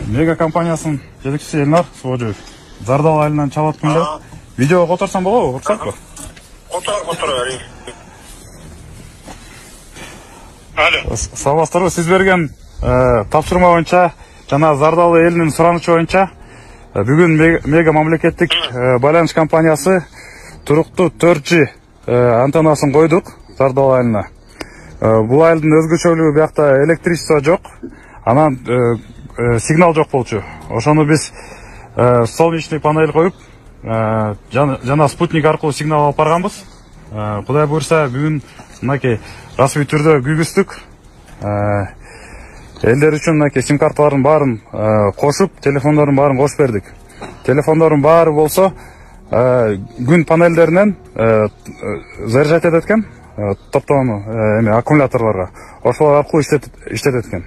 Мега компаниясынын жетекчиси Элнар Субожоев. Зардал айылынан чалып атканда видеого которсам болобу? Уруксатпы? Котор берейин. Алло. Саламатсыздарбы? Сиз берген тапшырма боюнча жана Зардал элинин суранычы боюнча бүгүн Мега мамлекеттик байланыш компаниясы туруктуу 4G антеннасын койдук Зардал айылына. Бул айылдын өзгөчөлүгү биякта электричество жок, анан сигнал жок болчу. Ошону биз солнечный панель коюп, жана спутник аркылуу сигнал алып барганбыз. Кудай буйрса бүгүн мынакей расмий түрдө күйгүздүк. Элдер үчүн мынакей сим карталардын баарын кошуп, телефондордун баарын кошуп бердик. Телефондордун баары болсо күн панелдеринен заряжать этет экен, топтоону аккумуляторлорго. Ошолор аркылуу иштетет экен.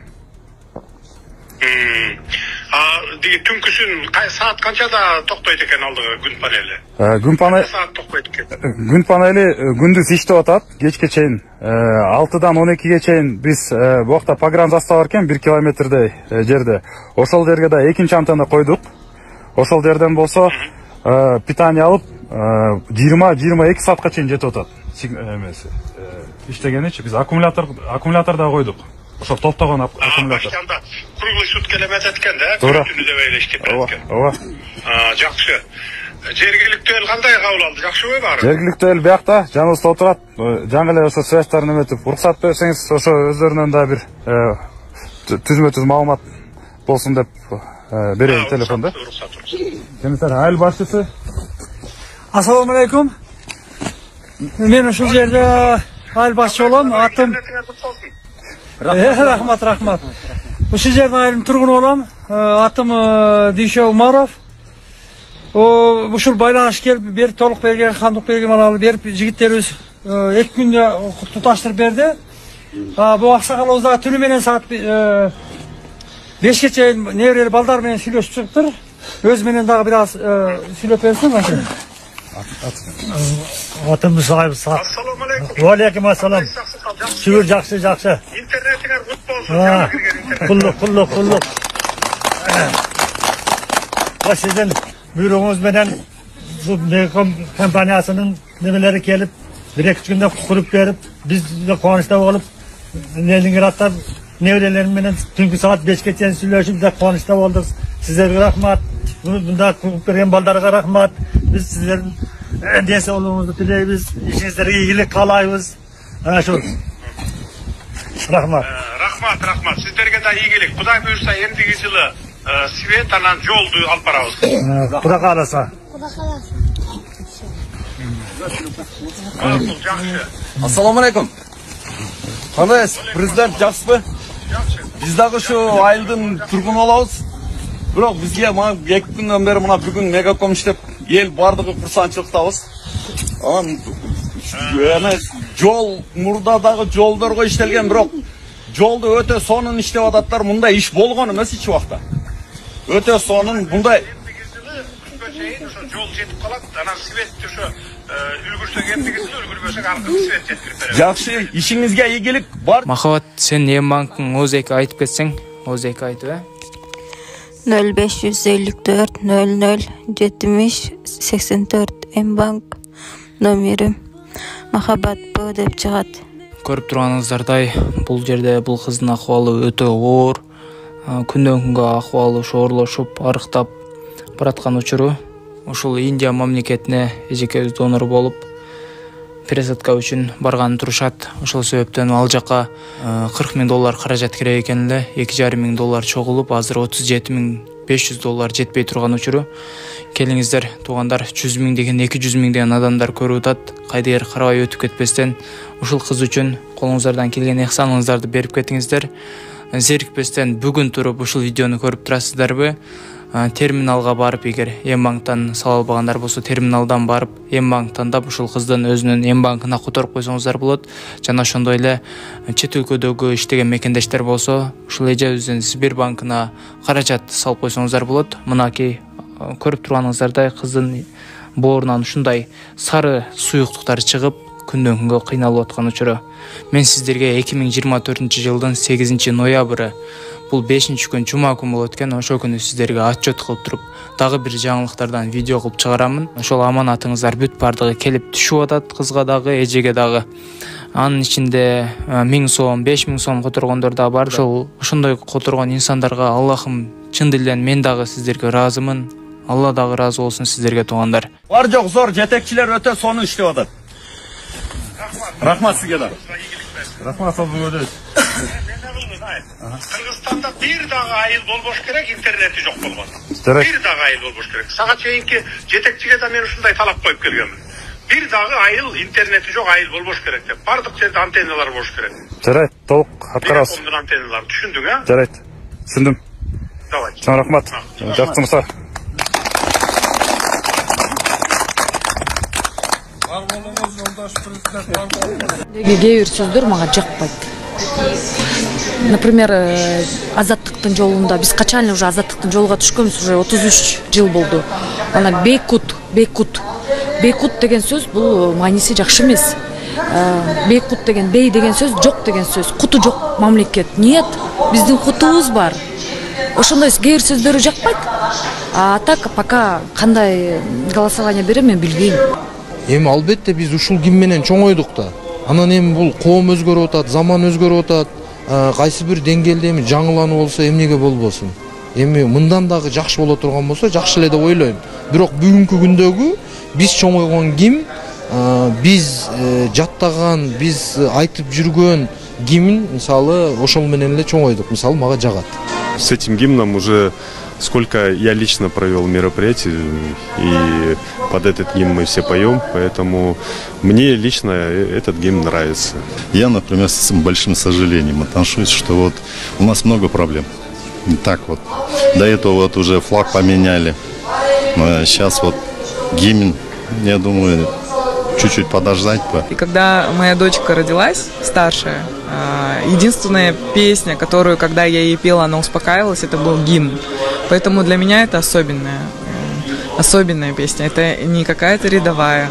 Түнкүсүн саат канчада токтойт экен алдыгы күн панели? Күн панели күндүз иштеп атат, кечке чейин 6-дан 12-ге чейин биз буакта погран застава бар экен 1 километрдей жерде. Ошол жерге да экинчи антенна койдук. Ошол жерден болсо питание алып 20-22 саатка чейин жетип атат. Иштегеничи биз аккумулятор да койдук. Ошо топтогон аккумулятор. Круглый сутки элемет эткен да? Туура. Түнү деп эйлештип кеткен. Ооба. Жакшы. Жергиликтүү эл кандай кабыл алды? Жакшыбы баары? Жергиликтүү эл биякта жаныбызда отурат. Жаңы эле ошо связьтарын эметип, уруксат берсеңиз, ошо өздөрүнөн да бир түзмө-түз маалымат болсун деп берейин телефонду. Кемисар айыл башчысы. Ассаламу алейкум. Мен ушул жерде айыл башчы болом. Атым Рахмат. Ушул жерде айылдын тургуну болом. Атым Дүйшө Умаров. Ушул байланыш келип берип толук берген, кандык берген алып берип жигиттерибиз 2 күндө туташтырып берди. Бу аксакалыбыз дагы түнү менен саат 5ке чейин неберели балдар менен сүйлөшүп чыгыптыр. Өз менен дагы бир аз сүйлөп берсин. Atım sahibi sağ. Assalamu alaikum. Ve aleyküm assalam. Şükür jakşı. İnternetine kutlu olsun. Kulluk. O sizin buyruğunuz menen bu Mekom kampanyasının nemeleri gelip bir iki günde kurup verip biz de konuşta olup Leningrad'da nevrelerim menen tünkü saat 5'e çeyin söyleşip de konuşta olduk. Sizlere rahmat. Bunda kurup veren baldarga rahmat. Biz sizlerin dese olduğumuzu dileyimiz, işinizlere iyilik kalayımız. Şu. Rahmat. Rahmat. Sizlerge de iyilik. Kuday buyursa endigi yılı Svet anan joldu alp barabız. Kuda kalasa. Assalamu alaikum. Kandaysiz? Prezident жақсыбы? Biz dagı şu ayıldın turgunu olabız. Biroq bizge mana 2 günden beri mana bugün Megacom işlep el bardыгы kursançılıktабыз. Yani murdadagı joldorgo iştelgen biroq joldu öte sonun işlep atatlar. Munda iş bolgon emas hiç vaqtda. Öte sonun bunda jol jetip kalat. Ana Svet'ti şu үлгүрсөк эмдиги үлгүрбөсөк аркы Свет жеткирип берет. Жакшы, ишиңизге ийгилик бар. Махабат, сен Ембанктын өзеки айтып кетсең, өзеки айтып, 0554 00 70 84 Ембанк номерим Махабат Б деп чыгат. Көрүп турганыңыздардай, бул жерде бул кыздын акыбалы өтө оор, күндөн күнгө акыбалы шоорлошуп, арыктап бараткан учуру. Ушул Индия мамлекетине эжекебиз донор болуп, пересадка үчүн барган турушат. Ошол себептен ал жака $40,000 каражат керек экен эле. $2,500 чогулуп, азыр $37,500 жетпей турган учуру. Келиңиздер, туугандар, 100,000 деген 200,000 деген адамдар көрүп атат. Кайдыгер карабай өтүп кетпестен, ушул кыз үчүн колуңуздардан келген ыхсаныңыздарды берип кетиңиздер. Зерикпестен бүгүн туруп ушул видеону көрүп турасыздарбы? Терминалга барып, эгер Ембанктан сала албагандар болсо, терминалдан барып, Ембанктан да ушул кыздын өзүнүн Ембанкына которуп койсоңуздар болот. Жана ошондой эле чет өлкөдөгү иштеген мекендештер болсо, ушул эжебиздин Сбербанкына каражат салып койсоңуздар болот. Мынакей көрүп турганыңыздардай кыздын боорунан ушундай сары суюктуктар чыгып, күндөн күнгө кыйналып аткан учуру. Мен сиздерге 2024 жылдын 8 ноябры бул 5-күн жума күн болот экен. Ошол күнү сиздерге отчет кылып туруп, дагы бир жаңылыктардан видео кылып чыгарамын. Ошол аманатыңыздар бүт бардыгы келип түшүп атат, кызга дагы, эжеге дагы. Анын ичинде 1000 сом, 5000 сом которгондор да бар. Ошондой которгон инсандарга Аллахым чын дилден мен дагы сиздерге ыраазымын. Алла дагы ыраазы болсун сиздерге туугандар. Бар жок зор жетекчилер өтө сонун иштеп атат. Рахмат сизге да. Рахмат сау болыңыз. Кыргызстанда бир дагы айыл болбош керек, интернети жок болгон. Бир дагы айыл болбош керек. Сага чейинки жетекчиге да мен ушундай талап коюп келгенмин. Бир дагы айыл, интернети жок айыл болбош керек деп. Бардык жерде антенналар болуш керек. Жарайт, толук аткарабыз. Антенналар түшүндүң, а? Жарайт. Түшүндүм. Давай. Чоң рахмат. Жакшы мыса. Кээ бир сөздөр мага жакпайт. Например, азаттыктын жолунда биз качан уже азаттыктын жолуга түшкөнбүз, уже 33 жыл болду. Ана бейкут деген сөз бул мааниси жакшы эмес. Бейкут деген, бей деген сөз жок деген сөз. Куту жок мамлекет. Нет, биздин кутубуз бар. Ошондой кээ бир сөздөрү жакпайт. А так пока кандай голосование берем мен билбейм. Эми албетте биз ушул гимн менен чоңойдук да. Анан эми бул коом өзгөрүп атат, заман өзгөрүп атат. Кайсы бир деңгээлде эми жаңылануу болсо эмнеге болбосун. Эми мындан дагы жакшы боло турган болсо жакшы эле деп ойлойм. Бирок бүгүнкү күндөгү биз чоңойгон гимн, биз жаттаган, биз айтып жүргөн гимн, мисалы, ошол менен эле чоңойдук. Мисалы, мага жагат. С этим гимном уже сколько я лично провел мероприятий, и под этот гимн мы все поем, поэтому мне лично этот гимн нравится. Я, например, с большим сожалением отношусь, что вот у нас много проблем. Так вот, до этого вот уже флаг поменяли, но сейчас вот гимн, я думаю, чуть-чуть подождать. И когда моя дочка родилась, старшая, единственная песня, которую, когда я ей пела, она успокаивалась, это был гимн. Поэтому для меня это особенная песня. Это не какая-то рядовая.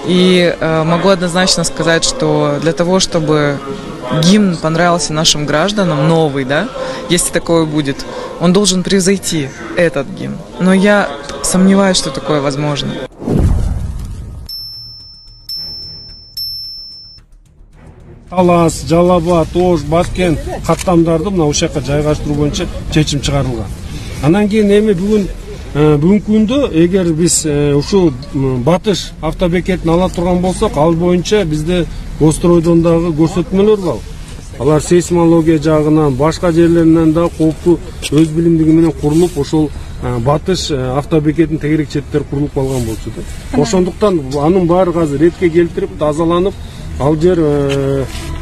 И могу однозначно сказать, что для того, чтобы гимн понравился нашим гражданам, новый, да, если такое будет, он должен превзойти этот гимн. Но я сомневаюсь, что такое возможно. Талас, Жалаба, Тош, Баскен каттамдарды мына ошол жака жайгаштыруу боюнча чечим чыгарылган. Анан кийин эми бүгүнкү күндө эгер биз ушул батыш автобекетин ала турган болсок, ал боюнча бизде Остройдон дагы көрсөтмөлөр бар. Алар сейсмология жагынан, башка жерлеринен да кооптуу өз билимдиги менен курулуп, ошол батыш автобекетин тегерек четтер курулуп калган болчу да. Ошондуктан анын баары азыр ретке келтирип, тазаланып, ал жер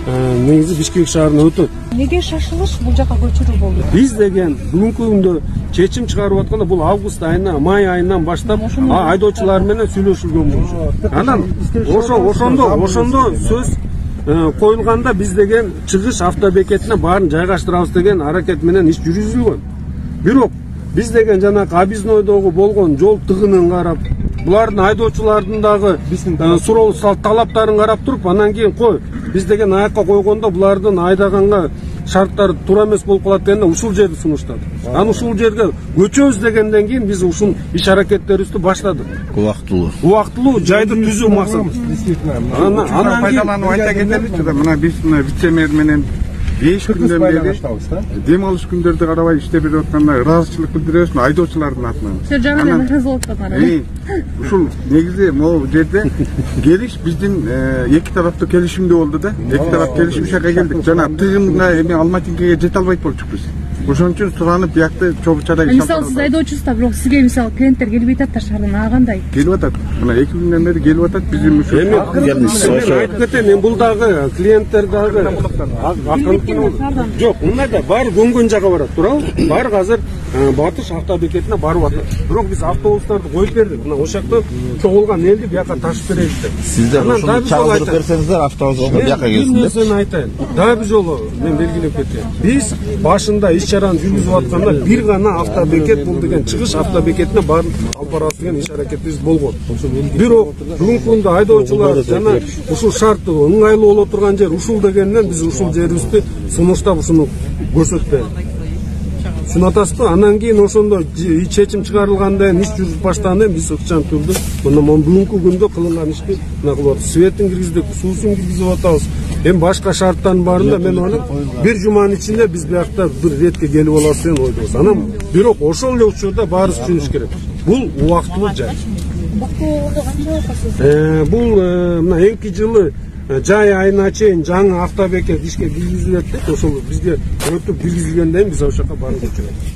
негизи Бишкек шаарына өтөт. Неге шашылыш бул жака көчүрүү болду? Биз деген бүгүнкү күндө чечим чыгарып атканда бул август айына, май айынан баштап айдоочулар менен сүйлөшүлгөн болчу. Анан ошондо сөз коюлганда биз деген чыгыш автобекетине баарын жайгаштырабыз деген аракет менен иш жүргүзүлгөн. Бирок биз деген жанагы объезднойдогу болгон жол тыгынын карап, булардын айдоочулардын дагы суроо талаптарын карап туруп, анан кийин кой биз деген аякка койгондо булардын айдаганга шарттары туура эмес болуп калат дегенде ушул жерди сунуштадык. Анан ушул жерге көчөбүз дегенден кийин биз ушул иш аракеттерибизди баштадык. Убактылуу жайды түзүү максаты. Анан пайдалануу айта кетеличи да, мына биз вице-мэр менен 5 күндөн бери дем алыш күндөрдү карабай иштеп берип атканда ыраазычылык билдиребиз айдоочулардын атынан. Сен жаңы ыраазы болуп калган. Ушул негизи могу жерде келиш биздин эки тараптуу келишимде болду да. Эки тарап келишимге келдик. Жана тыгынга эми Алматинкеге жете албайт болчук биз. Ошон үчүн суранып биякты чогуу чарай. Мисалы сиз айдоочусуз да, бирок сизге мисалы клиенттер келбей атат шаардан, кандай? Келип атат. Мына 2 күндөн бери келип атат биздин ушул. Айтып кетем, мен бул дагы клиенттер дагы жок, мында баары көнгөн жага барат, туурабы? Баары азыр батыш автобекетине барып атат. Бирок биз автобустарды коюп бердик. Мына ошол жакта чогулган элди бияка ташып беребиз деп. Сиздер ошону чагылдырып берсеңиздер, автобус бияка келсин деп. Мен айтайын. Дагы бир жолу мен белгилеп кетейин. Биз башында иш чараны жүргүзүп атканда бир гана автобекет бул деген чыгыш автобекетине баарын алып барабыз деген иш аракетибиз болгон. Бирок бүгүнкү күндө айдоочулар жана ушул шарт ыңгайлуу боло турган жер ушул дегенден биз ушул жерибизди сунуштап ушуну көрсөтпөйбүз. Түсүнүп атасызбы? Анан кийин ошондо чечим чыгарылгандан иш жүрүп баштагандан биз ыкчам турдук. Мына бүгүнкү күндө кылынган ишти мына кылып атабыз. Светін киргиздик, суусун киргизип атабыз. Эми башка шарттардын баарында мен ойлойм, бир жуманын ичинде биз биякта бир ретке келип алабыз деген ойдобуз. Анан бирок ошол эле учурда баарыбыз түшүнүш керек. Бул убактылуу жай. Бул мына эки жылы жай айына чейин жаңы автобекет ишке киргизилет деп ошол бизге өтүп киргизилгенден биз ошол жака барып жүрөбүз.